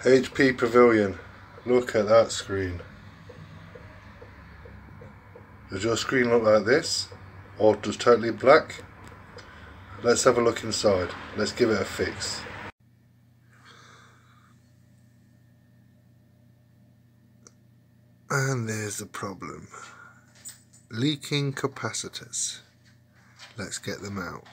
HP Pavilion, look at that screen. Does your screen look like this, or just totally black? Let's have a look inside. Let's give it a fix. And there's the problem. Leaking capacitors. Let's get them out.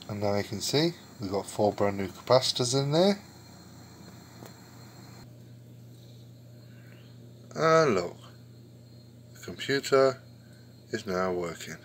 And now you can see we've got 4 brand new capacitors in there. And look, the computer is now working.